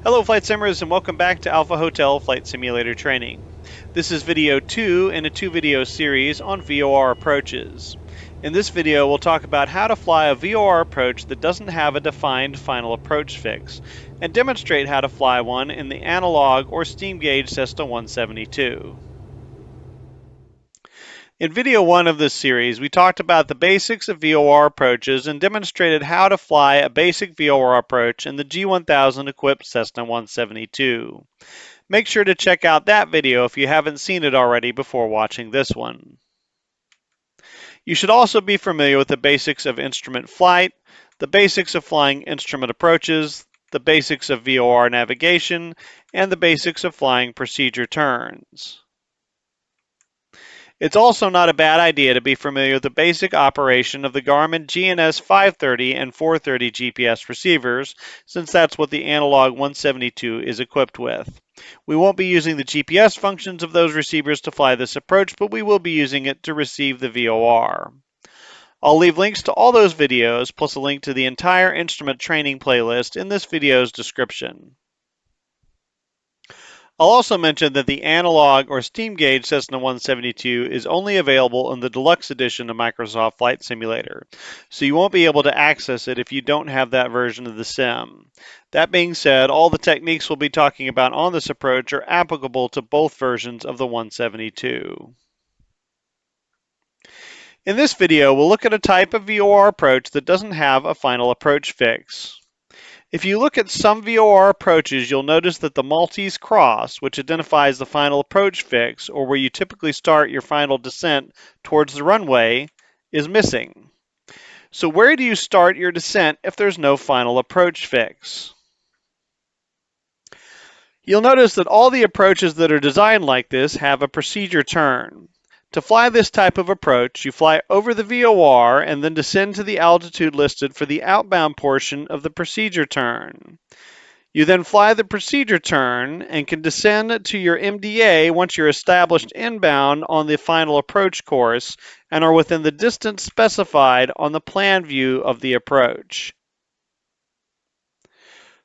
Hello Flight Simmers and welcome back to Alpha Hotel Flight Simulator Training. This is video 2 in a 2-video series on VOR approaches. In this video we'll talk about how to fly a VOR approach that doesn't have a defined final approach fix and demonstrate how to fly one in the analog or steam gauge Cessna 172. In video 1 of this series, we talked about the basics of VOR approaches and demonstrated how to fly a basic VOR approach in the G1000 equipped Cessna 172. Make sure to check out that video if you haven't seen it already before watching this one. You should also be familiar with the basics of instrument flight, the basics of flying instrument approaches, the basics of VOR navigation, and the basics of flying procedure turns. It's also not a bad idea to be familiar with the basic operation of the Garmin GNS 530 and 430 GPS receivers, since that's what the Analog 172 is equipped with. We won't be using the GPS functions of those receivers to fly this approach, but we will be using it to receive the VOR. I'll leave links to all those videos, plus a link to the entire instrument training playlist in this video's description. I'll also mention that the analog or steam gauge Cessna 172 is only available in the deluxe edition of Microsoft Flight Simulator, so you won't be able to access it if you don't have that version of the sim. That being said, all the techniques we'll be talking about on this approach are applicable to both versions of the 172. In this video, we'll look at a type of VOR approach that doesn't have a final approach fix. If you look at some VOR approaches, you'll notice that the Maltese cross, which identifies the final approach fix, or where you typically start your final descent towards the runway, is missing. So where do you start your descent if there's no final approach fix? You'll notice that all the approaches that are designed like this have a procedure turn. To fly this type of approach, you fly over the VOR and then descend to the altitude listed for the outbound portion of the procedure turn. You then fly the procedure turn and can descend to your MDA once you're established inbound on the final approach course and are within the distance specified on the plan view of the approach.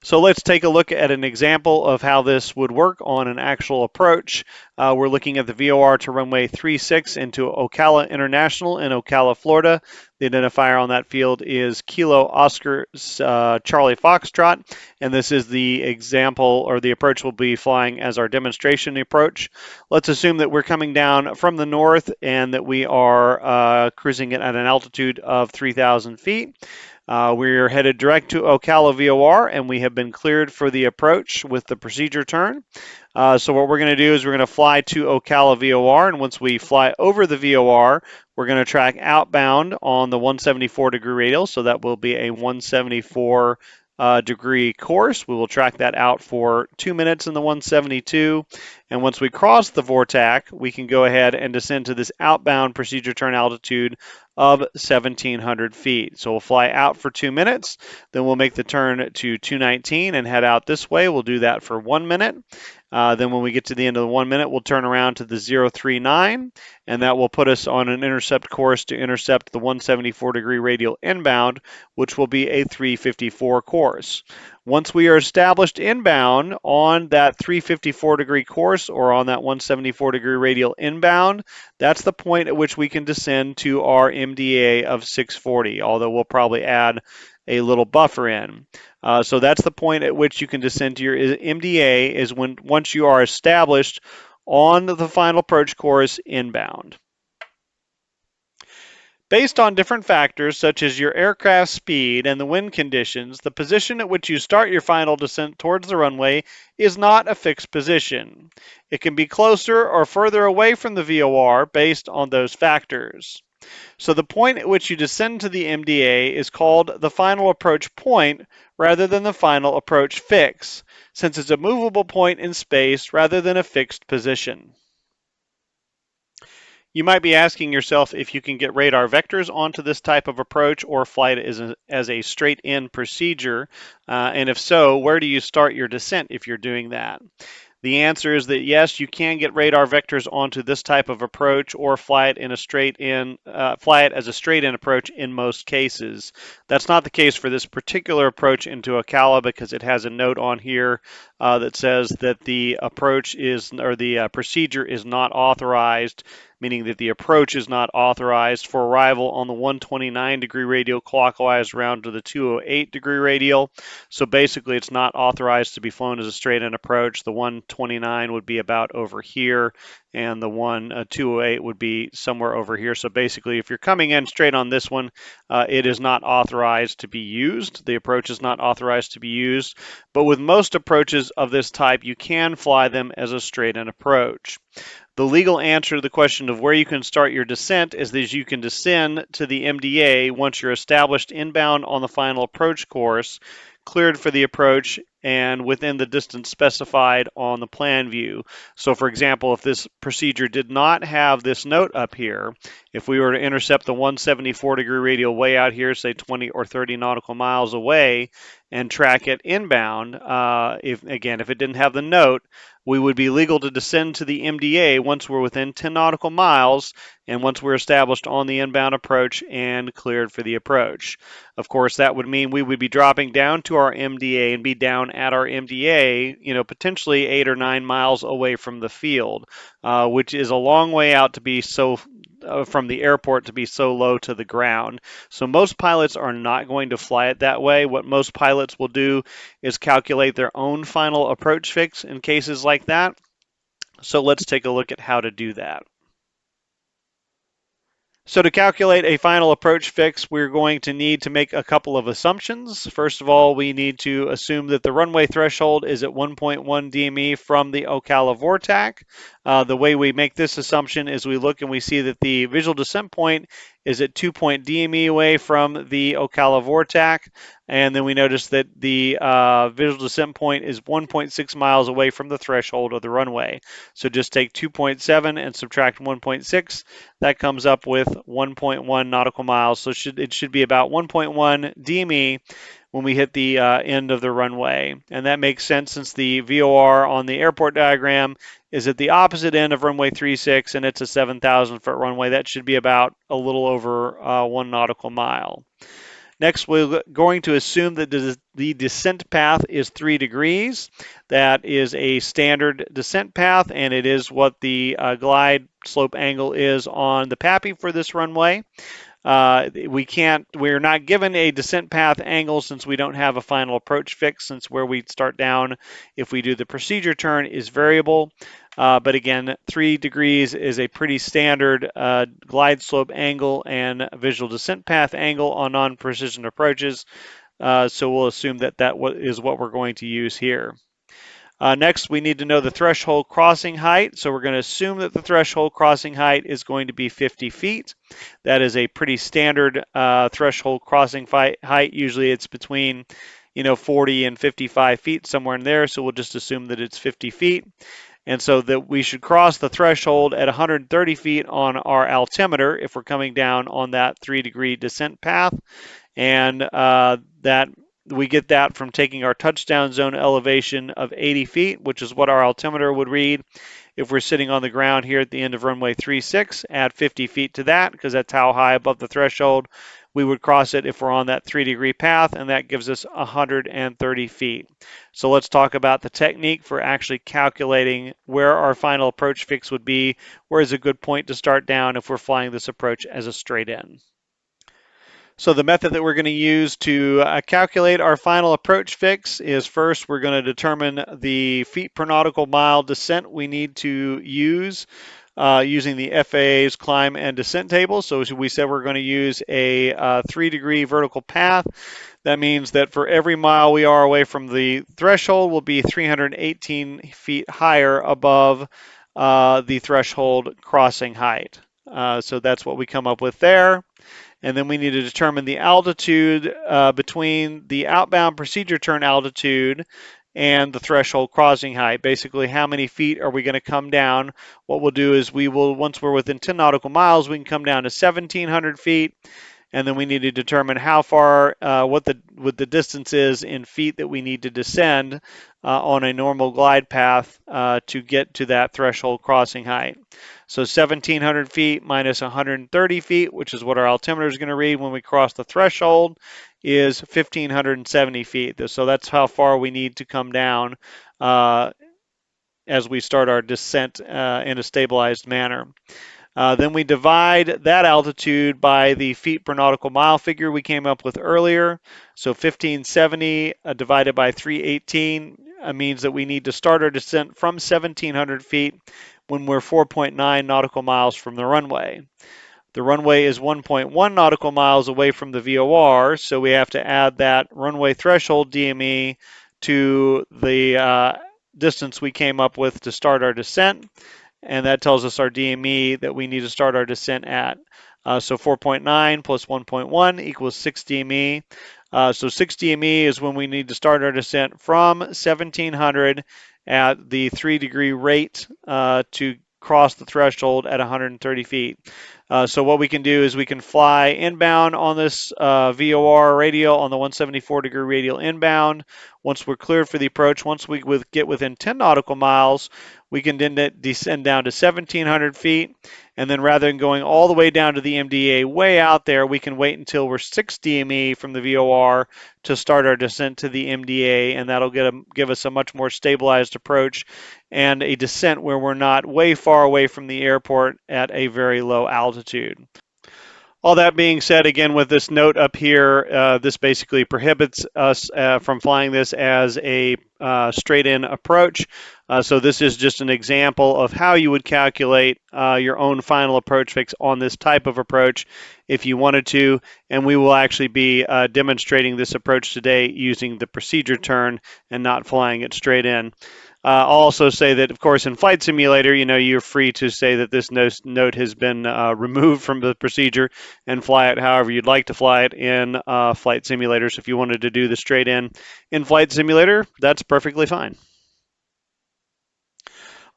So let's take a look at an example of how this would work on an actual approach. We're looking at the VOR to runway 36 into Ocala International in Ocala, Florida. The identifier on that field is Kilo Oscar Charlie Foxtrot, and this is the example or the approach we'll be flying as our demonstration approach. Let's assume that we're coming down from the north and that we are cruising it at an altitude of 3,000 feet. We're headed direct to Ocala VOR, and we have been cleared for the approach with the procedure turn. So what we're going to do is we're going to fly to Ocala VOR, and once we fly over the VOR, we're going to track outbound on the 174 degree radial, so that will be a 174 degree course. We will track that out for 2 minutes in the 172, and once we cross the VORTAC, we can go ahead and descend to this outbound procedure turn altitude of 1,700 feet. So we'll fly out for 2 minutes, then we'll make the turn to 219 and head out this way. We'll do that for 1 minute. Then when we get to the end of the 1 minute, we'll turn around to the 039, and that will put us on an intercept course to intercept the 174 degree radial inbound, which will be a 354 course. Once we are established inbound on that 354 degree course or on that 174 degree radial inbound, that's the point at which we can descend to our MDA of 640, although we'll probably add a little buffer in. So that's the point at which you can descend to your MDA is when once you are established on the final approach course inbound. Based on different factors such as your aircraft speed and the wind conditions, the position at which you start your final descent towards the runway is not a fixed position. It can be closer or further away from the VOR based on those factors. So the point at which you descend to the MDA is called the final approach point rather than the final approach fix, since it's a movable point in space rather than a fixed position. You might be asking yourself if you can get radar vectors onto this type of approach or fly it as a straight-in procedure, and if so, where do you start your descent if you're doing that? The answer is that yes, you can get radar vectors onto this type of approach or fly it fly it as a straight-in approach in most cases. That's not the case for this particular approach into Ocala because it has a note on here that says that the approach is, or the procedure is not authorized, meaning that the approach is not authorized for arrival on the 129-degree radial clockwise round to the 208-degree radial. So basically, it's not authorized to be flown as a straight-in approach. The 129 would be about over here, and the 208 would be somewhere over here. So basically, if you're coming in straight on this one, it is not authorized to be used. The approach is not authorized to be used. But with most approaches of this type, you can fly them as a straight-in approach. The legal answer to the question of where you can start your descent is that you can descend to the MDA once you're established inbound on the final approach course, cleared for the approach, and within the distance specified on the plan view. So for example, if this procedure did not have this note up here, if we were to intercept the 174-degree radial way out here, say 20 or 30 nautical miles away, and track it inbound, if it didn't have the note, we would be legal to descend to the MDA once we're within 10 nautical miles and once we're established on the inbound approach and cleared for the approach. Of course, that would mean we would be dropping down to our MDA and be down at our MDA, potentially 8 or 9 miles away from the field, which is a long way out to be so from the airport to be so low to the ground. So most pilots are not going to fly it that way. What most pilots will do is calculate their own final approach fix in cases like that. So let's take a look at how to do that. So to calculate a final approach fix, we're going to need to make a couple of assumptions. First of all, we need to assume that the runway threshold is at 1.1 DME from the Ocala VOR. The way we make this assumption is we look and we see that the visual descent point is at 2 DME away from the Ocala VOR, and then we notice that the visual descent point is 1.6 miles away from the threshold of the runway. So just take 2.7 and subtract 1.6. That comes up with 1.1 nautical miles. So it should be about 1.1 DME when we hit the end of the runway. And that makes sense since the VOR on the airport diagram is at the opposite end of runway 36 and it's a 7,000-foot runway. That should be about a little over 1 nautical mile. Next, we're going to assume that the descent path is 3 degrees. That is a standard descent path, and it is what the glide slope angle is on the PAPI for this runway. We're not given a descent path angle since we don't have a final approach fix, since where we start down if we do the procedure turn is variable. But again, 3 degrees is a pretty standard glide slope angle and visual descent path angle on non-precision approaches. So we'll assume that is what we're going to use here. Next, we need to know the threshold crossing height. So we're going to assume that the threshold crossing height is going to be 50 feet. That is a pretty standard threshold crossing height. Usually it's between 40 and 55 feet, somewhere in there. So we'll just assume that it's 50 feet. And so that we should cross the threshold at 130 feet on our altimeter if we're coming down on that 3-degree descent path. And that we get that from taking our touchdown zone elevation of 80 feet, which is what our altimeter would read if we're sitting on the ground here at the end of runway 36. Add 50 feet to that because that's how high above the threshold we would cross it if we're on that 3-degree path, and that gives us 130 feet. So let's talk about the technique for actually calculating where our final approach fix would be. Where is a good point to start down if we're flying this approach as a straight in? So the method that we're going to use to calculate our final approach fix is first we're going to determine the feet per nautical mile descent we need to use using the FAA's climb and descent table. So we said we're going to use a 3-degree vertical path. That means that for every mile we are away from the threshold, we'll be 318 feet higher above the threshold crossing height. So that's what we come up with there. And then we need to determine the altitude between the outbound procedure turn altitude and the threshold crossing height. Basically, how many feet are we going to come down? What we'll do is once we're within 10 nautical miles, we can come down to 1,700 feet. and then we need to determine how far, what the distance is in feet that we need to descend on a normal glide path to get to that threshold crossing height. So 1,700 feet minus 130 feet, which is what our altimeter is going to read when we cross the threshold, is 1,570 feet. So that's how far we need to come down as we start our descent in a stabilized manner. Then we divide that altitude by the feet per nautical mile figure we came up with earlier. So 1570 divided by 318 means that we need to start our descent from 1,700 feet when we're 4.9 nautical miles from the runway. The runway is 1.1 nautical miles away from the VOR, so we have to add that runway threshold DME to the distance we came up with to start our descent, and that tells us our DME that we need to start our descent at. So 4.9 plus 1.1 equals 6 DME. So 6 DME is when we need to start our descent from 1,700 at the 3-degree rate to cross the threshold at 130 feet. So what we can do is we can fly inbound on this VOR radial on the 174-degree radial inbound. Once we're cleared for the approach, once we get within 10 nautical miles, we can then descend down to 1,700 feet. And then rather than going all the way down to the MDA way out there, we can wait until we're 6 DME from the VOR to start our descent to the MDA, and that'll give us a much more stabilized approach and a descent where we're not way far away from the airport at a very low altitude. All that being said, again, with this note up here, this basically prohibits us from flying this as a straight-in approach. So this is just an example of how you would calculate your own final approach fix on this type of approach if you wanted to, and we will actually be demonstrating this approach today using the procedure turn and not flying it straight in. I'll also say that, of course, in Flight Simulator, you're free to say that this note has been removed from the procedure and fly it however you'd like to fly it in Flight Simulator. So if you wanted to do the straight in Flight Simulator, that's perfectly fine.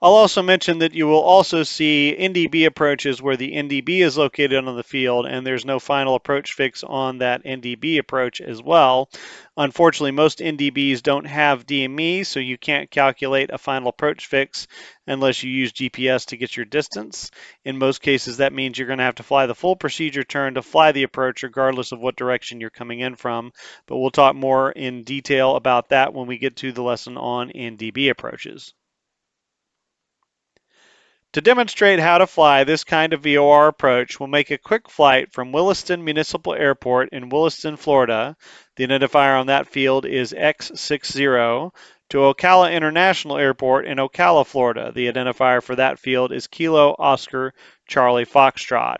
I'll also mention that you will also see NDB approaches where the NDB is located on the field and there's no final approach fix on that NDB approach as well. Unfortunately, most NDBs don't have DME, so you can't calculate a final approach fix unless you use GPS to get your distance. In most cases, that means you're going to have to fly the full procedure turn to fly the approach regardless of what direction you're coming in from. But we'll talk more in detail about that when we get to the lesson on NDB approaches. To demonstrate how to fly this kind of VOR approach, we'll make a quick flight from Williston Municipal Airport in Williston, Florida. The identifier on that field is X60, to Ocala International Airport in Ocala, Florida. The identifier for that field is Kilo Oscar Charlie Foxtrot.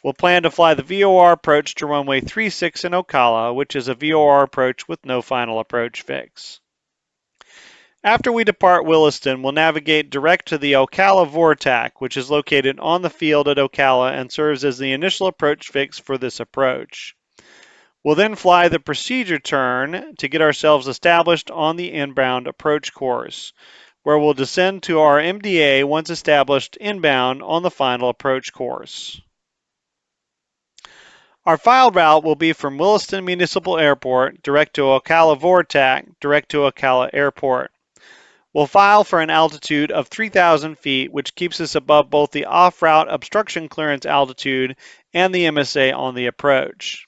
We'll plan to fly the VOR approach to runway 36 in Ocala, which is a VOR approach with no final approach fix. After we depart Williston, we'll navigate direct to the Ocala VOR, which is located on the field at Ocala and serves as the initial approach fix for this approach. We'll then fly the procedure turn to get ourselves established on the inbound approach course, where we'll descend to our MDA once established inbound on the final approach course. Our filed route will be from Williston Municipal Airport direct to Ocala VOR, direct to Ocala Airport. We'll file for an altitude of 3,000 feet, which keeps us above both the off-route obstruction clearance altitude and the MSA on the approach.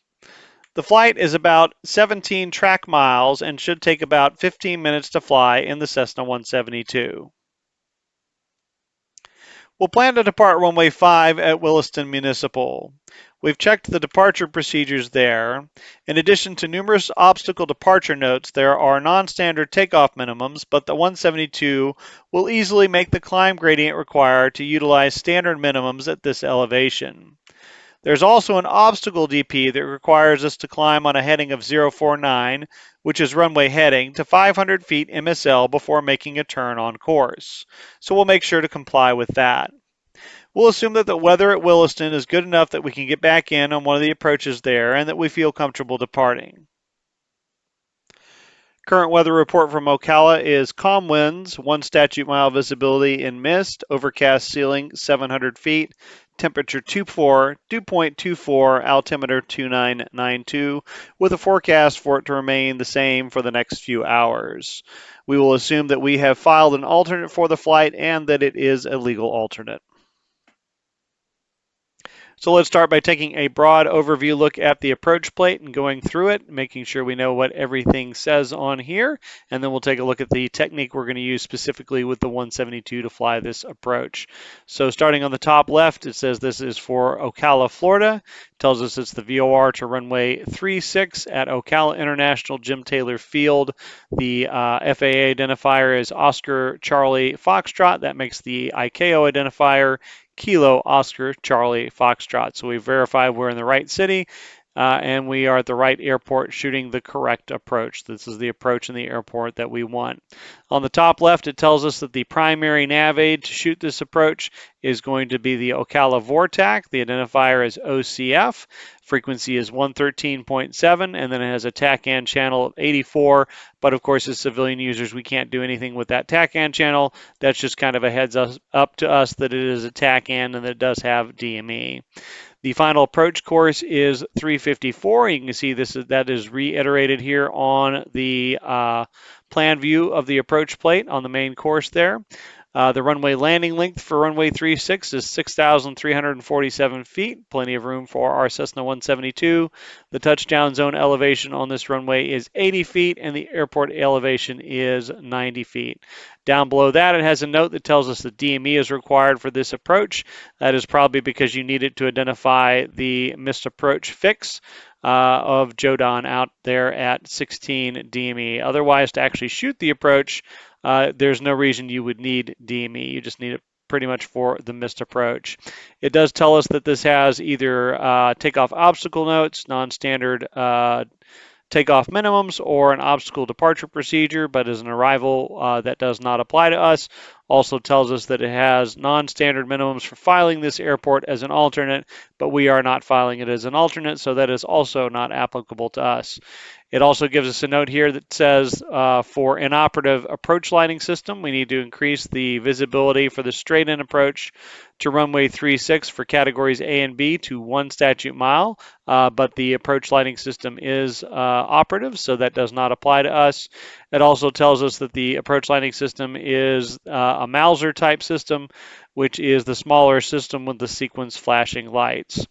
The flight is about 17 track miles and should take about 15 minutes to fly in the Cessna 172. We'll plan to depart runway 5 at Williston Municipal. We've checked the departure procedures there. In addition to numerous obstacle departure notes, there are non-standard takeoff minimums, but the 172 will easily make the climb gradient required to utilize standard minimums at this elevation. There's also an obstacle DP that requires us to climb on a heading of 049, which is runway heading, to 500 feet MSL before making a turn on course. So we'll make sure to comply with that. We'll assume that the weather at Williston is good enough that we can get back in on one of the approaches there and that we feel comfortable departing. Current weather report from Ocala is calm winds, 1 statute mile visibility in mist, overcast ceiling 700 feet, temperature 2.24, altimeter 2992, with a forecast for it to remain the same for the next few hours. We will assume that we have filed an alternate for the flight and that it is a legal alternate. So let's start by taking a broad overview look at the approach plate and going through it, making sure we know what everything says on here, and then we'll take a look at the technique we're going to use specifically with the 172 to fly this approach. So starting on the top left, it says this is for Ocala, Florida. It tells us it's the VOR to runway 36 at Ocala International Jim Taylor Field. The FAA identifier is Oscar Charlie Foxtrot. That makes the ICAO identifier Kilo Oscar Charlie Foxtrot. So we verify we're in the right city and we are at the right airport shooting the correct approach. This is the approach in the airport that we want. On the top left, it tells us that the primary nav aid to shoot this approach is going to be the Ocala VOR. The identifier is OCF. Frequency is 113.7, and then it has a TACAN channel of 84. But of course, as civilian users, we can't do anything with that TACAN channel. That's just kind of a heads up to us that it is a TACAN and that it does have DME. The final approach course is 354. You can see that is reiterated here on the plan view of the approach plate on the main course there. The runway landing length for runway 36 is 6,347 feet, plenty of room for our Cessna 172. The touchdown zone elevation on this runway is 80 feet, and the airport elevation is 90 feet. Down below that, it has a note that tells us that DME is required for this approach. That is probably because you need it to identify the missed approach fix of Jodan out there at 16 DME. Otherwise, to actually shoot the approach, there's no reason you would need DME. You just need it pretty much for the missed approach. It does tell us that this has either takeoff obstacle notes, non-standard takeoff minimums, or an obstacle departure procedure, but as an arrival that does not apply to us. Also tells us that it has non-standard minimums for filing this airport as an alternate, but we are not filing it as an alternate, so that is also not applicable to us. It also gives us a note here that says for inoperative approach lighting system, we need to increase the visibility for the straight-in approach to runway 36 for categories A and B to 1 statute mile, but the approach lighting system is operative, so that does not apply to us. It also tells us that the approach lighting system is a Mauser type system, which is the smaller system with the sequence flashing lights.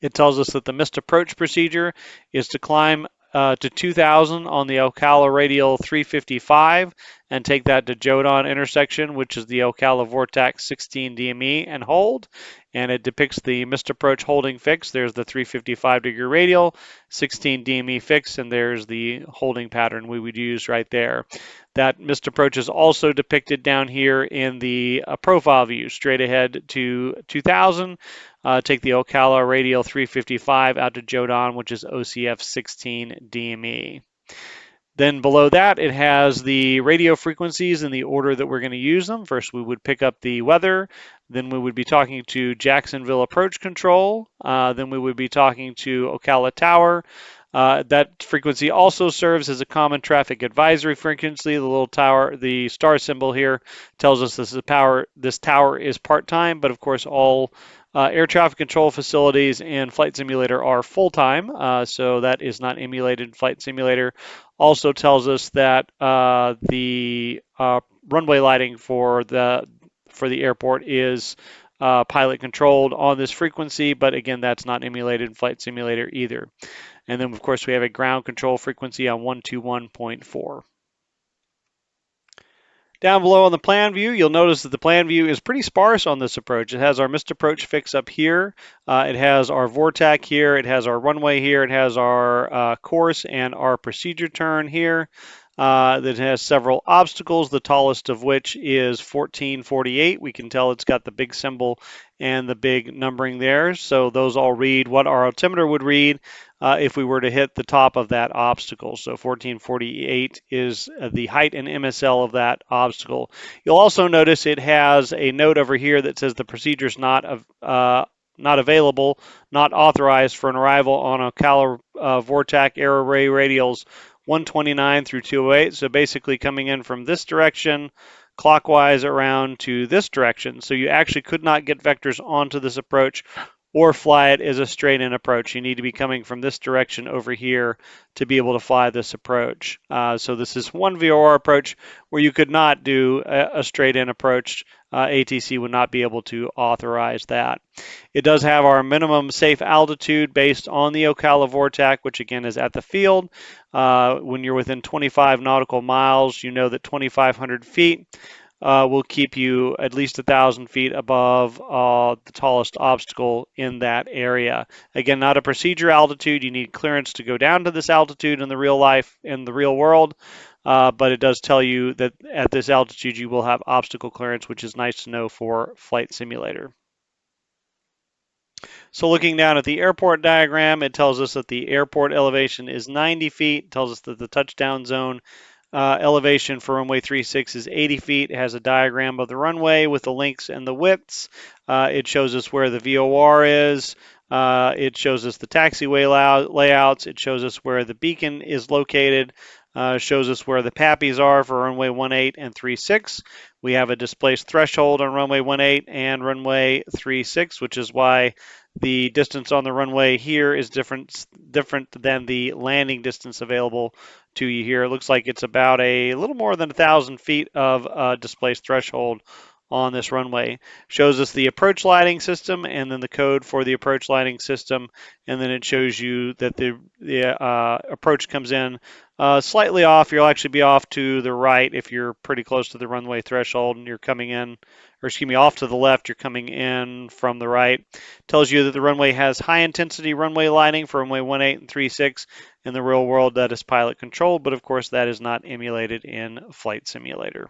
It tells us that the missed approach procedure is to climb to 2,000 on the Ocala radial 355 and take that to Jodan intersection, which is the Ocala Vortex 16 DME, and hold. And it depicts the missed approach holding fix. There's the 355-degree radial, 16 DME fix, and there's the holding pattern we would use right there. That missed approach is also depicted down here in the profile view, straight ahead to 2,000. Take the Ocala radial 355 out to Jodan, which is OCF 16 DME. Then below that, it has the radio frequencies in the order that we're going to use them. First, we would pick up the weather. Then we would be talking to Jacksonville Approach Control. Then we would be talking to Ocala Tower. That frequency also serves as a common traffic advisory frequency. The little tower, the star symbol here, tells us this tower is part-time, but of course all air traffic control facilities and flight simulator are full-time, so that is not emulated flight simulator. Also tells us that the runway lighting for the airport is pilot controlled on this frequency, but again, that's not emulated flight simulator either. And then, of course, we have a ground control frequency on 121.4. Down below on the plan view, you'll notice that the plan view is pretty sparse on this approach. It has our missed approach fix up here. It has our VOR here. It has our runway here. It has our course and our procedure turn here. That has several obstacles, the tallest of which is 1448. We can tell it's got the big symbol and the big numbering there. So those all read what our altimeter would read if we were to hit the top of that obstacle. So 1448 is the height and MSL of that obstacle. You'll also notice it has a note over here that says the procedure is not available, not authorized for an arrival on Ocala Vortac Air Array radials 129 through 208. So basically coming in from this direction, clockwise around to this direction. So you actually could not get vectors onto this approach or fly it as a straight-in approach. You need to be coming from this direction over here to be able to fly this approach. So this is one VOR approach where you could not do a straight-in approach. ATC would not be able to authorize that. It does have our minimum safe altitude based on the Ocala VORTAC, which again is at the field. When you're within 25 nautical miles, you know that 2,500 feet will keep you at least 1,000 feet above the tallest obstacle in that area. Again, not a procedure altitude. You need clearance to go down to this altitude in the real life, in the real world. But it does tell you that at this altitude you will have obstacle clearance, which is nice to know for Flight Simulator. So looking down at the airport diagram, it tells us that the airport elevation is 90 feet. It tells us that the touchdown zone elevation for runway 36 is 80 feet. It has a diagram of the runway with the lengths and the widths. It shows us where the VOR is. It shows us the taxiway layouts. It shows us where the beacon is located. Shows us where the PAPIs are for runway 18 and 36. We have a displaced threshold on runway 18 and runway 36, which is why the distance on the runway here is different than the landing distance available to you here. It looks like it's about a little more than 1,000 feet of displaced threshold on this runway. Shows us the approach lighting system and then the code for the approach lighting system, and then it shows you that the approach comes in slightly off. You'll actually be off to the right if you're pretty close to the runway threshold and you're coming in, or excuse me, off to the left, you're coming in from the right. Tells you that the runway has high intensity runway lighting for runway 18 and 36. In the real world, that is pilot controlled, but of course that is not emulated in Flight Simulator.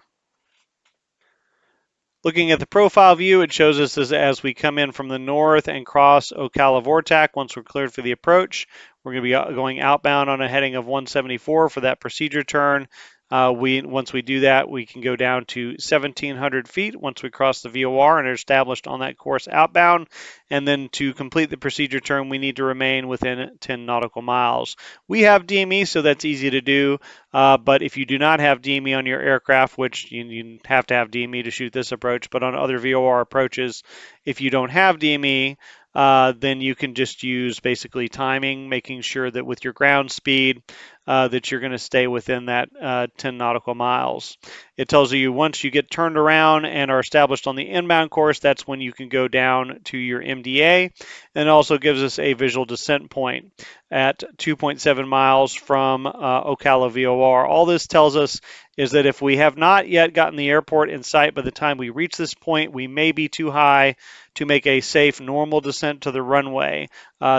Looking at the profile view, it shows us as we come in from the north and cross Ocala VORTAC. Once we're cleared for the approach, we're going to be going outbound on a heading of 174 for that procedure turn. Once we do that, we can go down to 1,700 feet once we cross the VOR and are established on that course outbound. And then to complete the procedure turn, we need to remain within 10 nautical miles. We have DME, so that's easy to do. But if you do not have DME on your aircraft, which you have to have DME to shoot this approach, but on other VOR approaches, if you don't have DME, then you can just use basically timing, making sure that with your ground speed that you're going to stay within that 10 nautical miles. It tells you once you get turned around and are established on the inbound course, that's when you can go down to your MDA, and it also gives us a visual descent point at 2.7 miles from Ocala VOR. All this tells us is that if we have not yet gotten the airport in sight by the time we reach this point, we may be too high to make a safe normal descent to the runway.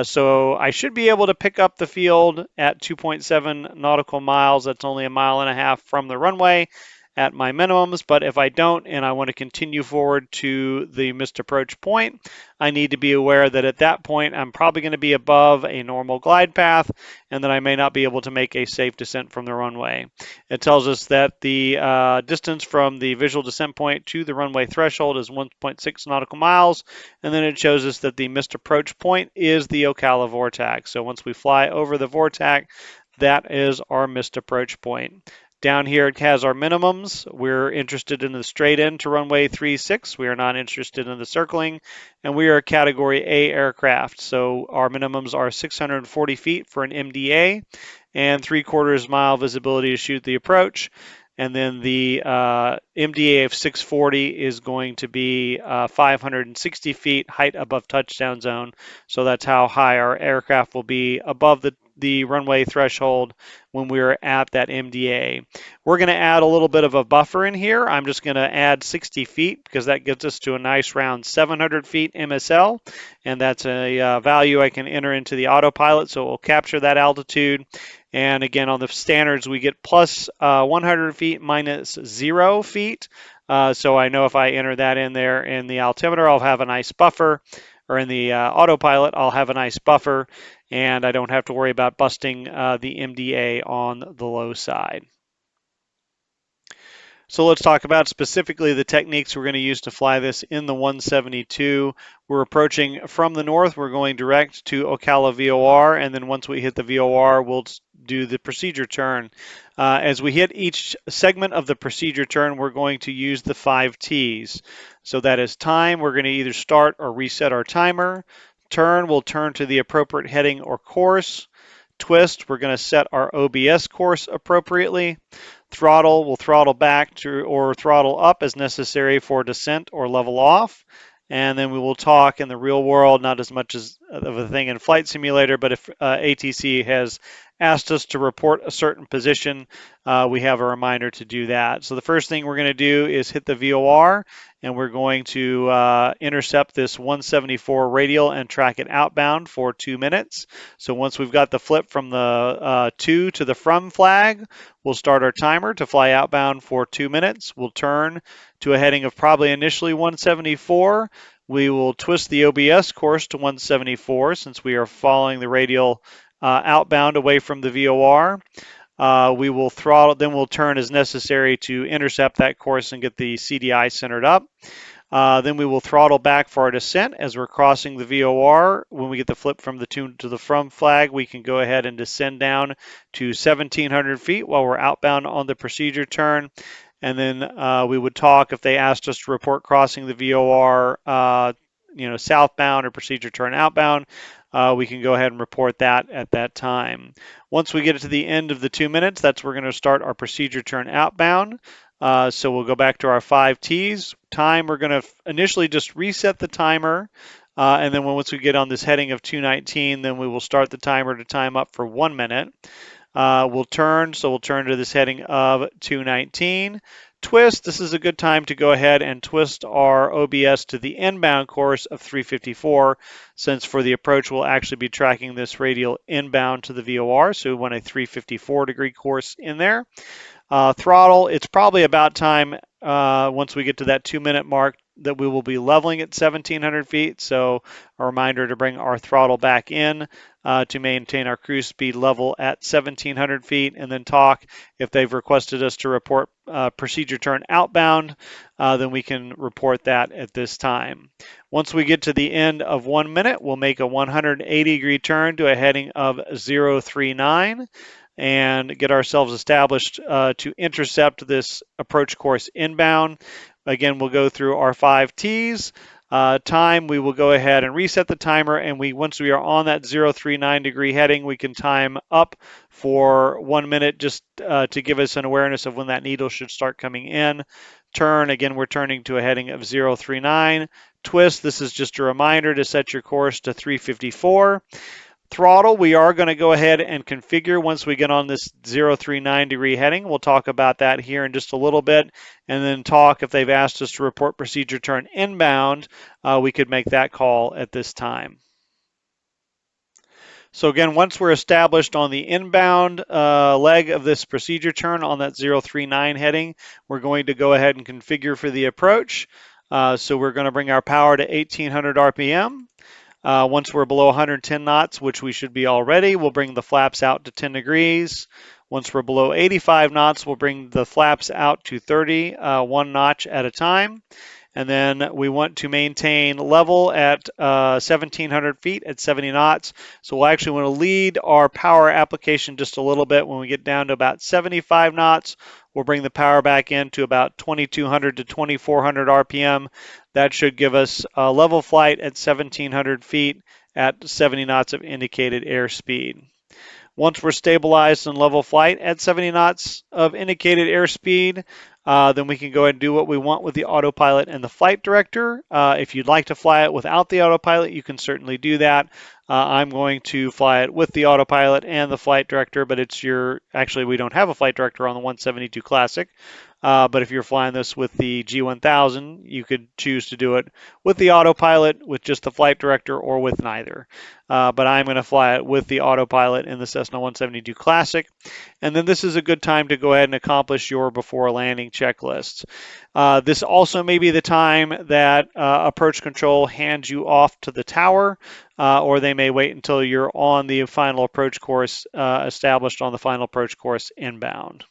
So I should be able to pick up the field at 2.7 nautical miles. That's only 1.5 miles from the runway at my minimums, but if I don't and I want to continue forward to the missed approach point, I need to be aware that at that point I'm probably going to be above a normal glide path and that I may not be able to make a safe descent from the runway. It tells us that the distance from the visual descent point to the runway threshold is 1.6 nautical miles, and then it shows us that the missed approach point is the Ocala VORTAC. So once we fly over the VORTAC, that is our missed approach point. Down here it has our minimums. We're interested in the straight in to runway 36. We are not interested in the circling, and we are a category A aircraft. So our minimums are 640 feet for an MDA and 3/4 mile visibility to shoot the approach. And then the MDA of 640 is going to be 560 feet height above touchdown zone. So that's how high our aircraft will be above the runway threshold when we're at that MDA. We're going to add a little bit of a buffer in here. I'm just going to add 60 feet because that gets us to a nice round 700 feet MSL, and that's a value I can enter into the autopilot, so it will capture that altitude. And again, on the standards, we get plus 100 feet minus 0 feet. So I know if I enter that in there in the altimeter, I'll have a nice buffer, or in the autopilot, I'll have a nice buffer, and I don't have to worry about busting the MDA on the low side. So let's talk about specifically the techniques we're going to use to fly this in the 172. We're approaching from the north. We're going direct to Ocala VOR, and then once we hit the VOR, we'll do the procedure turn. As we hit each segment of the procedure turn, we're going to use the 5 T's. So that is time, we're going to either start or reset our timer. Turn, we'll turn to the appropriate heading or course. Twist, we're going to set our OBS course appropriately. Throttle, we'll throttle back to or throttle up as necessary for descent or level off. And then we will talk in the real world, not as much as of a thing in Flight Simulator, but if ATC has asked us to report a certain position, we have a reminder to do that. So the first thing we're going to do is hit the VOR, and we're going to intercept this 174 radial and track it outbound for 2 minutes. So once we've got the flip from the to the from flag, we'll start our timer to fly outbound for 2 minutes. We'll turn to a heading of probably initially 174. We will twist the OBS course to 174 since we are following the radial outbound away from the VOR. We will throttle, then we'll turn as necessary to intercept that course and get the CDI centered up. Then we will throttle back for our descent as we're crossing the VOR. When we get the flip from the to the from flag, we can go ahead and descend down to 1,700 feet while we're outbound on the procedure turn. And then we would talk if they asked us to report crossing the VOR, southbound or procedure turn outbound. We can go ahead and report that at that time. Once we get to the end of the 2 minutes, that's where we're going to start our procedure turn outbound. So we'll go back to our 5 T's. Time, we're going to initially just reset the timer. And then once we get on this heading of 219, then we will start the timer to time up for 1 minute. We'll turn to this heading of 219. Twist, this is a good time to go ahead and twist our OBS to the inbound course of 354, since for the approach we'll actually be tracking this radial inbound to the VOR, so we want a 354 degree course in there. Throttle, it's probably about time once we get to that 2 minute mark that we will be leveling at 1,700 feet. So a reminder to bring our throttle back in to maintain our cruise speed level at 1,700 feet, and then talk if they've requested us to report procedure turn outbound, then we can report that at this time. Once we get to the end of 1 minute, we'll make a 180 degree turn to a heading of 039 and get ourselves established to intercept this approach course inbound. Again, we'll go through our 5 T's. Time, we will go ahead and reset the timer, and once we are on that 039 degree heading, we can time up for 1 minute just to give us an awareness of when that needle should start coming in. Turn, again, we're turning to a heading of 039. Twist, this is just a reminder to set your course to 354. Throttle, we are going to go ahead and configure once we get on this 039 degree heading. We'll talk about that here in just a little bit, and then talk if they've asked us to report procedure turn inbound, we could make that call at this time. So again, once we're established on the inbound leg of this procedure turn on that 039 heading, we're going to go ahead and configure for the approach. So we're going to bring our power to 1,800 RPM. Once we're below 110 knots, which we should be already, we'll bring the flaps out to 10 degrees. Once we're below 85 knots, we'll bring the flaps out to 30, 1 notch at a time. And then we want to maintain level at 1,700 feet at 70 knots. So we'll actually want to lead our power application just a little bit. When we get down to about 75 knots, we'll bring the power back in to about 2,200 to 2,400 RPM. That should give us a level flight at 1,700 feet at 70 knots of indicated airspeed. Once we're stabilized in level flight at 70 knots of indicated airspeed, then we can go ahead and do what we want with the autopilot and the flight director. If you'd like to fly it without the autopilot, you can certainly do that. I'm going to fly it with the autopilot and the flight director, but actually we don't have a flight director on the 172 Classic. But if you're flying this with the G1000, you could choose to do it with the autopilot, with just the flight director, or with neither. But I'm going to fly it with the autopilot in the Cessna 172 Classic. And then this is a good time to go ahead and accomplish your before landing checklists. This also may be the time that approach control hands you off to the tower, or they may wait until you're on the final approach course, established on the final approach course inbound.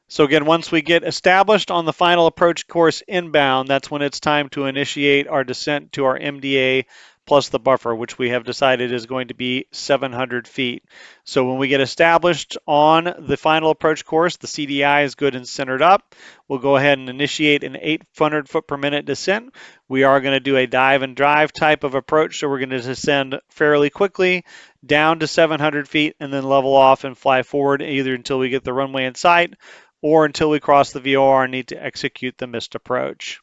So again, once we get established on the final approach course inbound, that's when it's time to initiate our descent to our MDA plus the buffer, which we have decided is going to be 700 feet. So when we get established on the final approach course, the CDI is good and centered up. We'll go ahead and initiate an 800 foot per minute descent. We are going to do a dive and drive type of approach, so we're going to descend fairly quickly down to 700 feet and then level off and fly forward either until we get the runway in sight or until we cross the VOR and need to execute the missed approach.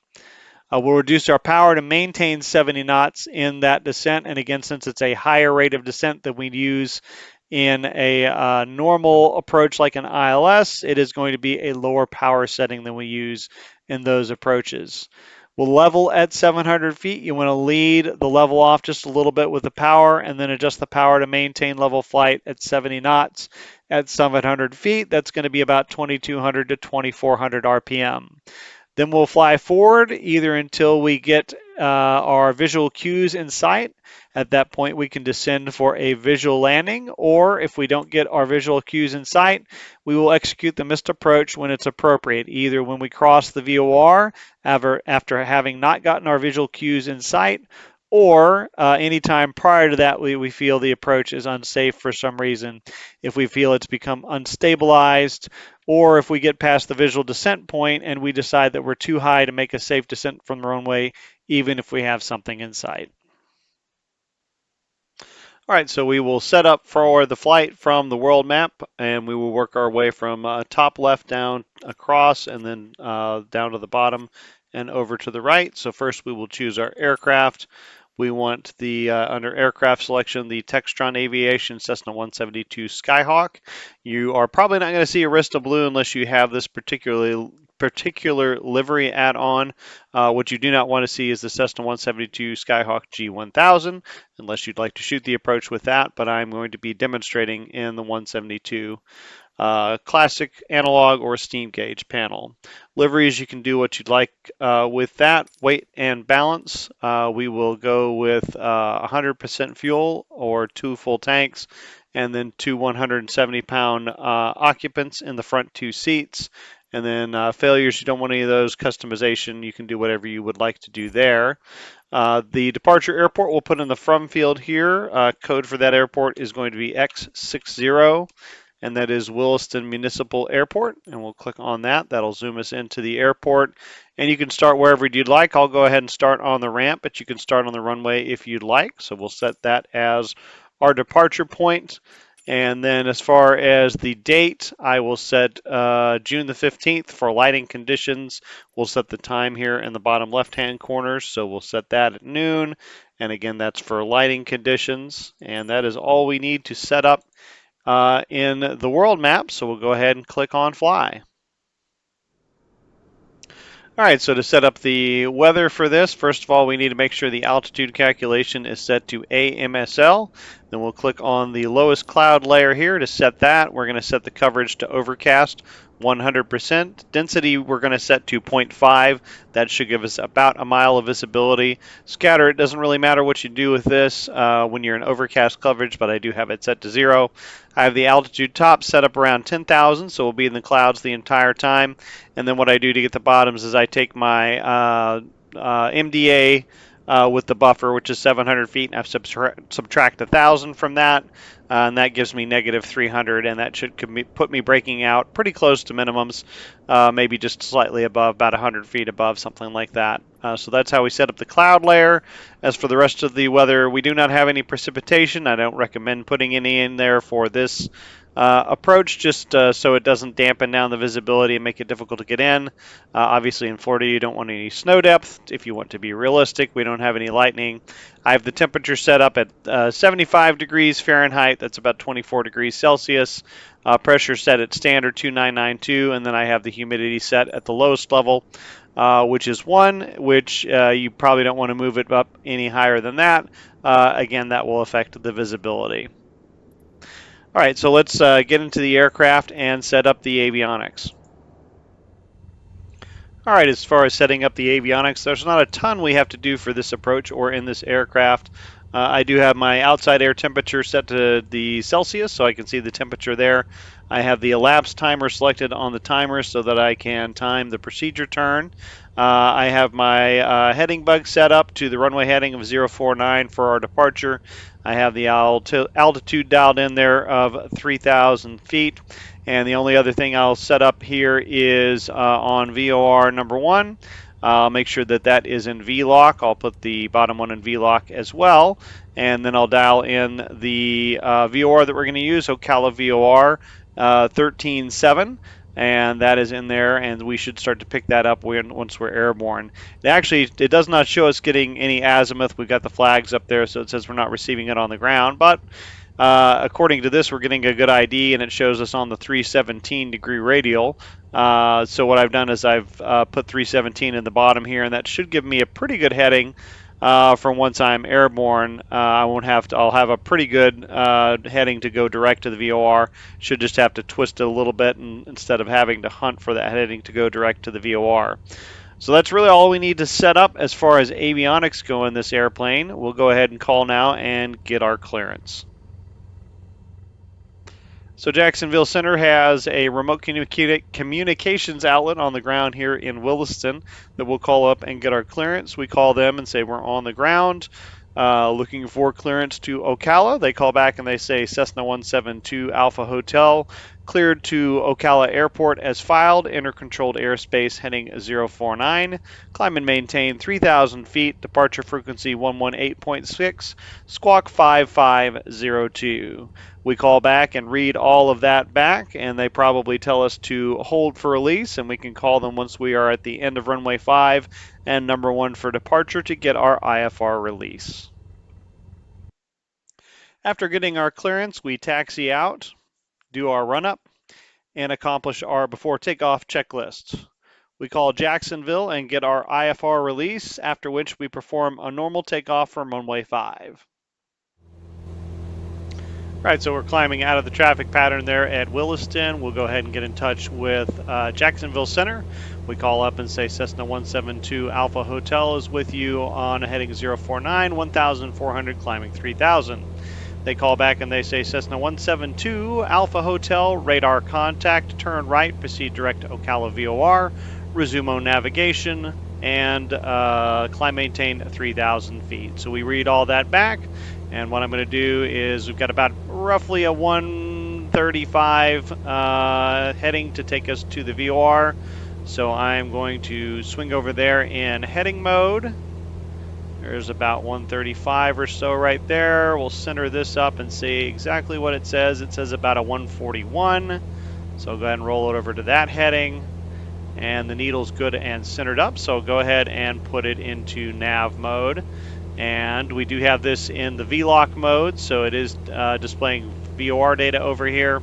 We'll reduce our power to maintain 70 knots in that descent. And again, since it's a higher rate of descent than we'd use in a normal approach like an ILS, it is going to be a lower power setting than we use in those approaches. We'll level at 700 feet. You want to lead the level off just a little bit with the power and then adjust the power to maintain level flight at 70 knots at 700 feet. That's going to be about 2200 to 2400 RPM. Then we'll fly forward either until we get our visual cues in sight. At that point, we can descend for a visual landing, or if we don't get our visual cues in sight, we will execute the missed approach when it's appropriate, either when we cross the VOR after having not gotten our visual cues in sight, or anytime prior to that we feel the approach is unsafe for some reason. If we feel it's become unstabilized, or if we get past the visual descent point and we decide that we're too high to make a safe descent from the runway, even if we have something in sight. All right, so we will set up for the flight from the world map, and we will work our way from top left down across and then down to the bottom and over to the right. So first we will choose our aircraft. We want the, under aircraft selection, the Textron Aviation Cessna 172 Skyhawk. You are probably not going to see Arista Blue unless you have this particular livery add-on. What you do not want to see is the Cessna 172 Skyhawk G1000, unless you'd like to shoot the approach with that, but I'm going to be demonstrating in the 172 classic analog or steam gauge panel. Liveries, you can do what you'd like with that. Weight and balance, we will go with 100% fuel or 2 full tanks, and then 2 170-pound occupants in the front 2 seats. And then failures, you don't want any of those. Customization, you can do whatever you would like to do there. The departure airport we'll put in the from field here. Code for that airport is going to be X60, and that is Williston Municipal Airport. And we'll click on that. That'll zoom us into the airport. And you can start wherever you'd like. I'll go ahead and start on the ramp, but you can start on the runway if you'd like. So we'll set that as our departure point. And then as far as the date, I will set June the 15th for lighting conditions. We'll set the time here in the bottom left-hand corner, so we'll set that at noon. And again, that's for lighting conditions. And that is all we need to set up in the world map, so we'll go ahead and click on Fly. All right, so to set up the weather for this, first of all, we need to make sure the altitude calculation is set to AMSL. Then we'll click on the lowest cloud layer here to set that. We're going to set the coverage to overcast 100%. Density we're going to set to 0.5. That should give us about a mile of visibility. Scatter, it doesn't really matter what you do with this when you're in overcast coverage, but I do have it set to 0. I have the altitude top set up around 10,000, so we'll be in the clouds the entire time. And then what I do to get the bottoms is I take my MDA with the buffer, which is 700 feet, and I've subtract 1,000 from that, and that gives me negative 300, and that should put me breaking out pretty close to minimums, maybe just slightly above, about 100 feet above, something like that. So that's how we set up the cloud layer. As for the rest of the weather, we do not have any precipitation. I don't recommend putting any in there for this approach, just so it doesn't dampen down the visibility and make it difficult to get in. Obviously in Florida you don't want any snow depth. If you want to be realistic, we don't have any lightning. I have the temperature set up at 75 degrees Fahrenheit, that's about 24 degrees Celsius. Pressure set at standard 2992, and then I have the humidity set at the lowest level, which is 1, which you probably don't want to move it up any higher than that. Again, that will affect the visibility. All right, so let's get into the aircraft and set up the avionics. All right, as far as setting up the avionics, there's not a ton we have to do for this approach or in this aircraft. I do have my outside air temperature set to the Celsius, so I can see the temperature there. I have the elapsed timer selected on the timer so that I can time the procedure turn. I have my heading bug set up to the runway heading of 049 for our departure. I have the altitude dialed in there of 3,000 feet. And the only other thing I'll set up here is on VOR number 1. I'll make sure that that is in VLOC. I'll put the bottom one in VLOC as well. And then I'll dial in the VOR that we're going to use, Ocala VOR 13.7. And that is in there, and we should start to pick that up once we're airborne. It does not show us getting any azimuth. We've got the flags up there, so it says we're not receiving it on the ground. But according to this, we're getting a good ID, and it shows us on the 317 degree radial. So what I've done is I've put 317 in the bottom here, and that should give me a pretty good heading from once I'm airborne. I'll have a pretty good heading to go direct to the VOR. Should just have to twist it a little bit instead of having to hunt for that heading to go direct to the VOR. So that's really all we need to set up as far as avionics go in this airplane. We'll go ahead and call now and get our clearance. So Jacksonville Center has a remote communications outlet on the ground here in Williston that we'll call up and get our clearance. We call them and say we're on the ground, looking for clearance to Ocala. They call back and they say Cessna 172 Alpha Hotel, cleared to Ocala Airport as filed, enter controlled airspace heading 049, climb and maintain 3,000 feet, departure frequency 118.6, squawk 5502. We call back and read all of that back, and they probably tell us to hold for release, and we can call them once we are at the end of runway 5 and number 1 for departure to get our IFR release. After getting our clearance, we taxi out, do our run-up, and accomplish our before takeoff checklist. We call Jacksonville and get our IFR release, after which we perform a normal takeoff from runway 5. All right, so we're climbing out of the traffic pattern there at Williston. We'll go ahead and get in touch with Jacksonville Center. We call up and say Cessna 172 Alpha Hotel is with you on heading 049, 1,400, climbing 3,000. They call back and they say Cessna 172 Alpha Hotel, radar contact, turn right, proceed direct to Ocala VOR, resume on navigation, and climb maintain 3,000 feet. So we read all that back. And what I'm going to do is we've got about roughly a 135 heading to take us to the VOR. So I'm going to swing over there in heading mode. There's about 135 or so right there. We'll center this up and see exactly what it says. It says about a 141. So I'll go ahead and roll it over to that heading. And the needle's good and centered up. So I'll go ahead and put it into nav mode. And we do have this in the VLOC mode, so it is displaying VOR data over here.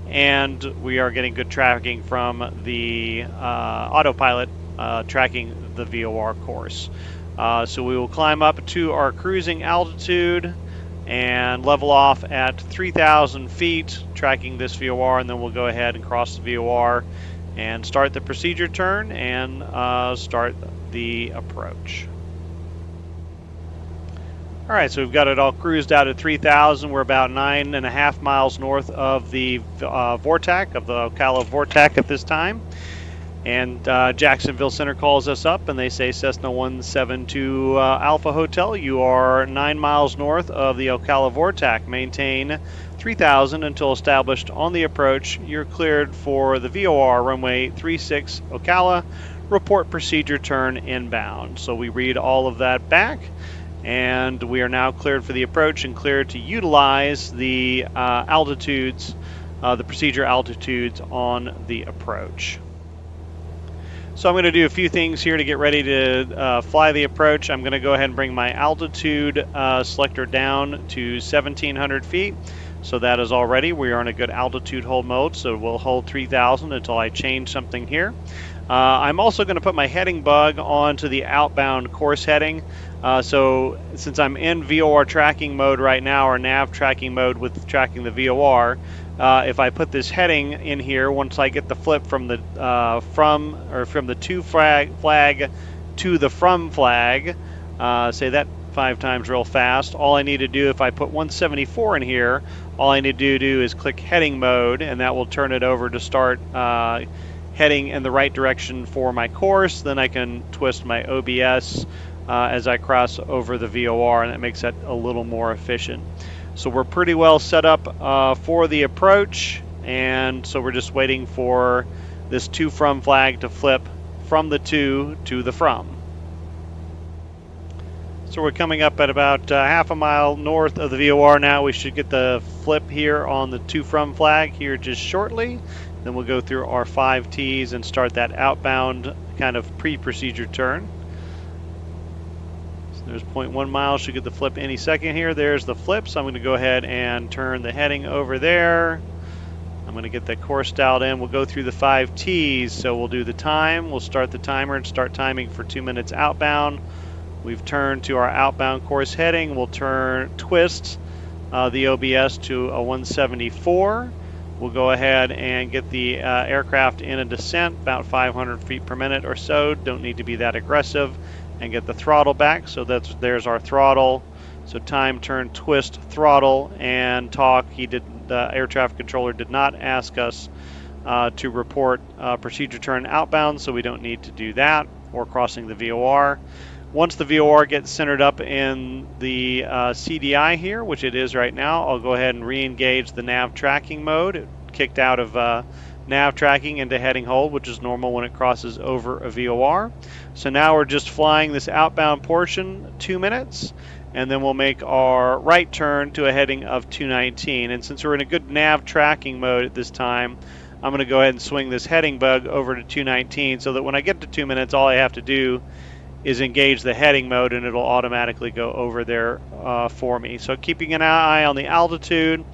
And we are getting good tracking from the autopilot tracking the VOR course. So we will climb up to our cruising altitude and level off at 3,000 feet, tracking this VOR, and then we'll go ahead and cross the VOR and start the procedure turn and start the approach. All right, so we've got it all cruised out at 3,000. We're about 9.5 miles north of the VORTAC, of the Ocala VORTAC at this time. And Jacksonville Center calls us up and they say Cessna 172 Alpha Hotel, you are 9 miles north of the Ocala VORTAC. Maintain 3,000 until established on the approach. You're cleared for the VOR runway 36 Ocala. Report procedure turn inbound. So we read all of that back. And we are now cleared for the approach and cleared to utilize the altitudes, the procedure altitudes on the approach. So I'm going to do a few things here to get ready to fly the approach. I'm going to go ahead and bring my altitude selector down to 1,700 feet. So that is all ready. We are in a good altitude hold mode, so we'll hold 3,000 until I change something here. I'm also going to put my heading bug onto the outbound course heading. So since I'm in VOR tracking mode right now, or nav tracking mode with tracking the VOR, if I put this heading in here, once I get the flip from the from the to flag to the from flag, say that 5 times real fast. All I need to do, if I put 174 in here, all I need to do is click heading mode, and that will turn it over to start heading in the right direction for my course. Then I can twist my OBS as I cross over the VOR, and that makes that a little more efficient. So we're pretty well set up for the approach, and so we're just waiting for this to from flag to flip from the to the from. So we're coming up at about half a mile north of the VOR now. We should get the flip here on the to from flag here just shortly. Then we'll go through our 5 T's and start that outbound kind of pre-procedure turn. So there's 0.1 miles, should get the flip any second here. There's the flip, so I'm going to go ahead and turn the heading over there. I'm going to get that course dialed in. We'll go through the 5 T's. So we'll do the time. We'll start the timer and start timing for 2 minutes outbound. We've turned to our outbound course heading. We'll twist the OBS to a 174. We'll go ahead and get the aircraft in a descent, about 500 feet per minute or so. Don't need to be that aggressive. And get the throttle back. So there's our throttle. So time, turn, twist, throttle, and talk. The air traffic controller did not ask us to report procedure turn outbound, so we don't need to do that, or crossing the VOR. Once the VOR gets centered up in the CDI here, which it is right now, I'll go ahead and re-engage the nav tracking mode. It kicked out of nav tracking into heading hold, which is normal when it crosses over a VOR. So now we're just flying this outbound portion 2 minutes, and then we'll make our right turn to a heading of 219. And since we're in a good nav tracking mode at this time, I'm going to go ahead and swing this heading bug over to 219 so that when I get to 2 minutes, all I have to do is engage the heading mode and it'll automatically go over there for me. So keeping an eye on the altitude.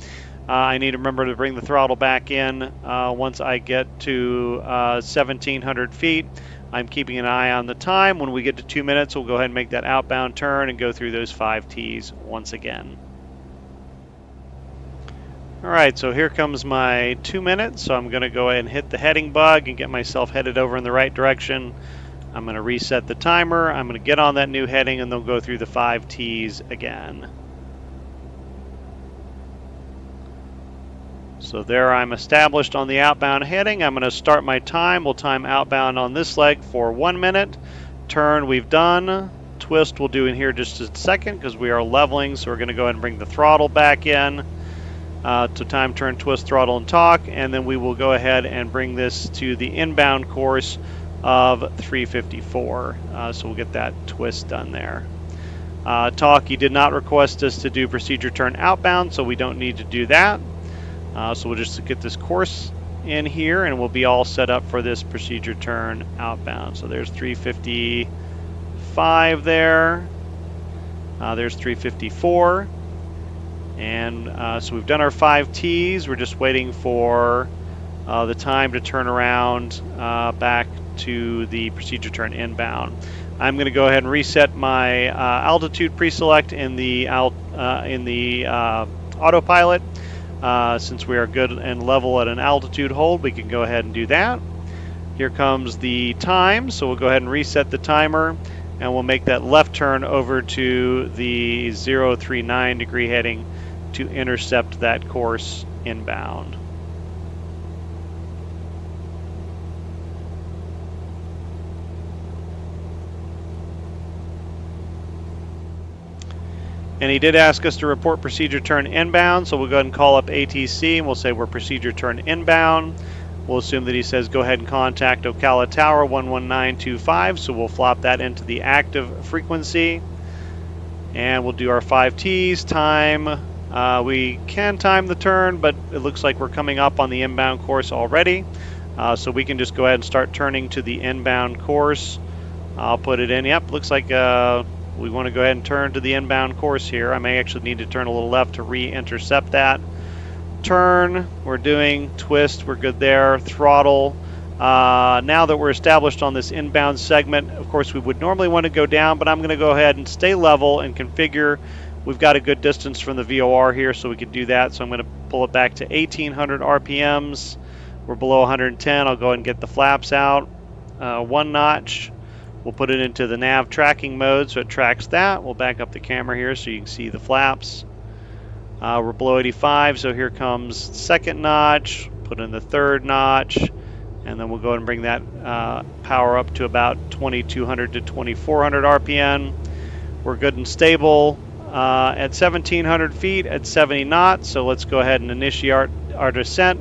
I need to remember to bring the throttle back in once I get to 1,700 feet. I'm keeping an eye on the time. When we get to 2 minutes, we'll go ahead and make that outbound turn and go through those 5 T's once again. All right, so here comes my 2 minutes. So I'm going to go ahead and hit the heading bug and get myself headed over in the right direction. I'm going to reset the timer. I'm going to get on that new heading and then go through the 5 T's again. So there I'm established on the outbound heading. I'm going to start my time. We'll time outbound on this leg for 1 minute. Turn we've done. Twist we'll do in here just a second because we are leveling. So we're going to go ahead and bring the throttle back in. To time, turn, twist, throttle, and talk. And then we will go ahead and bring this to the inbound course of 354. So we'll get that twist done there. Talk, he did not request us to do procedure turn outbound, so we don't need to do that. So we'll just get this course in here and we'll be all set up for this procedure turn outbound. So there's 355 there. There's 354. And so we've done our 5 T's. We're just waiting for the time to turn around back to the procedure turn inbound. I'm going to go ahead and reset my altitude pre-select in the autopilot. Since we are good and level at an altitude hold, we can go ahead and do that. Here comes the time, so we'll go ahead and reset the timer, and we'll make that left turn over to the 039 degree heading to intercept that course inbound. And he did ask us to report procedure turn inbound, so we'll go ahead and call up ATC and we'll say we're procedure turn inbound. We'll assume that he says go ahead and contact Ocala Tower 11925, so we'll flop that into the active frequency. And we'll do our 5 T's. Time, we can time the turn, but it looks like we're coming up on the inbound course already. So we can just go ahead and start turning to the inbound course. I'll put it in. Yep, looks like we want to go ahead and turn to the inbound course here. I may actually need to turn a little left to re-intercept that. Turn, we're doing. Twist, we're good there. Throttle. Now that we're established on this inbound segment, of course we would normally want to go down, but I'm going to go ahead and stay level and configure. We've got a good distance from the VOR here, so we can do that. So I'm going to pull it back to 1800 RPMs. We're below 110. I'll go ahead and get the flaps out. 1 notch. We'll put it into the nav tracking mode so it tracks that. We'll back up the camera here so you can see the flaps. We're below 85, so here comes the second notch, put in the third notch, and then we'll go ahead and bring that power up to about 2200 to 2400 RPM. We're good and stable at 1700 feet at 70 knots, so let's go ahead and initiate our descent.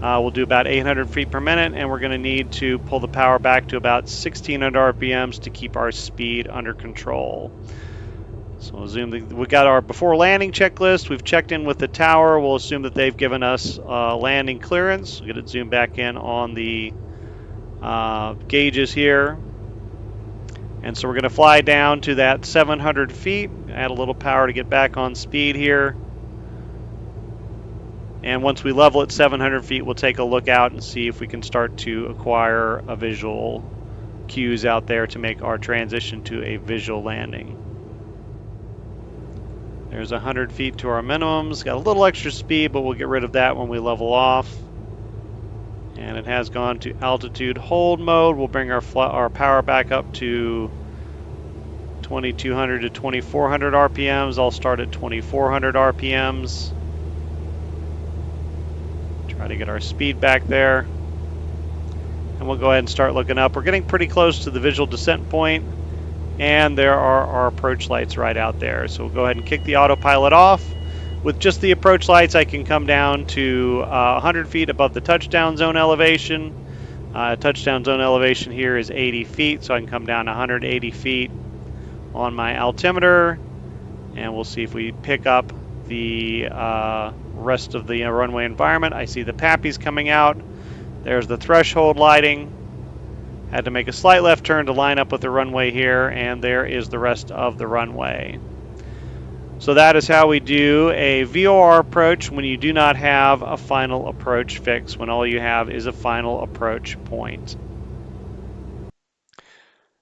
We'll do about 800 feet per minute, and we're going to need to pull the power back to about 1600 RPMs to keep our speed under control. So we'll assume that we got our before landing checklist. We've checked in with the tower. We'll assume that they've given us landing clearance. We'll get it zoomed back in on the gauges here. And so we're going to fly down to that 700 feet, add a little power to get back on speed here. And once we level at 700 feet, we'll take a look out and see if we can start to acquire a visual cues out there to make our transition to a visual landing. There's 100 feet to our minimums. Got a little extra speed, but we'll get rid of that when we level off. And it has gone to altitude hold mode. We'll bring our power back up to 2200 to 2400 RPMs. I'll start at 2400 RPMs. Try to get our speed back there. And we'll go ahead and start looking up. We're getting pretty close to the visual descent point. And there are our approach lights right out there. So we'll go ahead and kick the autopilot off. With just the approach lights, I can come down to 100 feet above the touchdown zone elevation. Touchdown zone elevation here is 80 feet, so I can come down 180 feet on my altimeter. And we'll see if we pick up the rest of the runway environment. I see the PAPIs coming out. There's the threshold lighting. Had to make a slight left turn to line up with the runway here, and there is the rest of the runway. So that is how we do a VOR approach when you do not have a final approach fix, when all you have is a final approach point.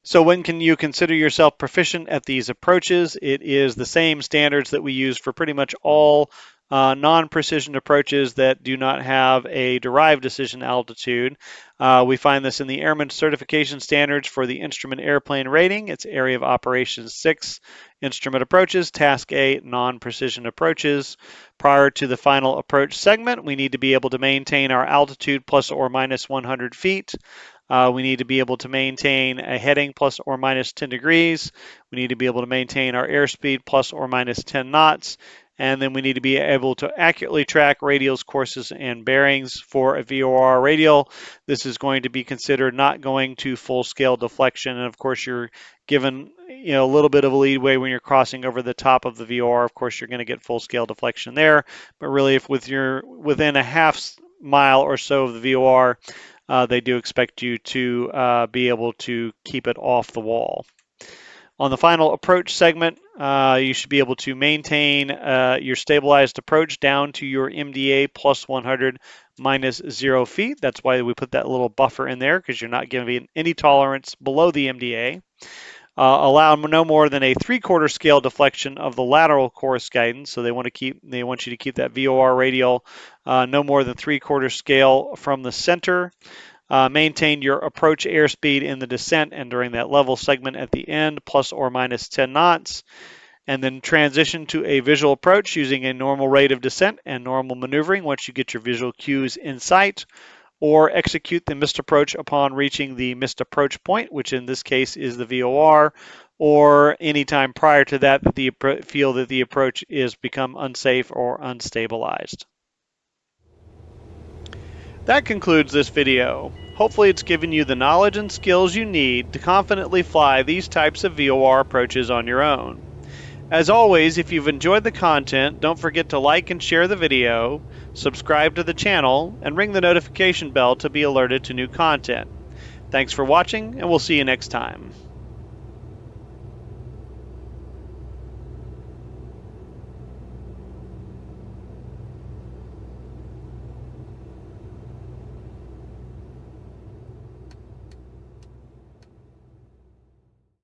So when can you consider yourself proficient at these approaches? It is the same standards that we use for pretty much all non-precision approaches that do not have a derived decision altitude. We find this in the Airman Certification Standards for the Instrument Airplane Rating. It's Area of Operations 6, Instrument Approaches, Task A, Non-Precision Approaches. Prior to the final approach segment, we need to be able to maintain our altitude plus or minus 100 feet. We need to be able to maintain a heading plus or minus 10 degrees. We need to be able to maintain our airspeed plus or minus 10 knots. And then we need to be able to accurately track radials, courses, and bearings for a VOR radial. This is going to be considered not going to full-scale deflection. And of course, you're given a little bit of a leadway when you're crossing over the top of the VOR. Of course, you're going to get full-scale deflection there. But really, if you're within a half mile or so of the VOR, they do expect you to be able to keep it off the wall. On the final approach segment, you should be able to maintain your stabilized approach down to your MDA plus 100 minus 0 feet. That's why we put that little buffer in there, because you're not giving any tolerance below the MDA. Allow no more than a 3/4 scale deflection of the lateral course guidance. So they want you to keep that VOR radial no more than 3/4 scale from the center. Maintain your approach airspeed in the descent and during that level segment at the end, plus or minus 10 knots. And then transition to a visual approach using a normal rate of descent and normal maneuvering once you get your visual cues in sight, or execute the missed approach upon reaching the missed approach point, which in this case is the VOR, or any time prior to that you feel that the approach is become unsafe or unstabilized. That concludes this video. Hopefully it's given you the knowledge and skills you need to confidently fly these types of VOR approaches on your own. As always, if you've enjoyed the content, don't forget to like and share the video, subscribe to the channel, and ring the notification bell to be alerted to new content. Thanks for watching, and we'll see you next time.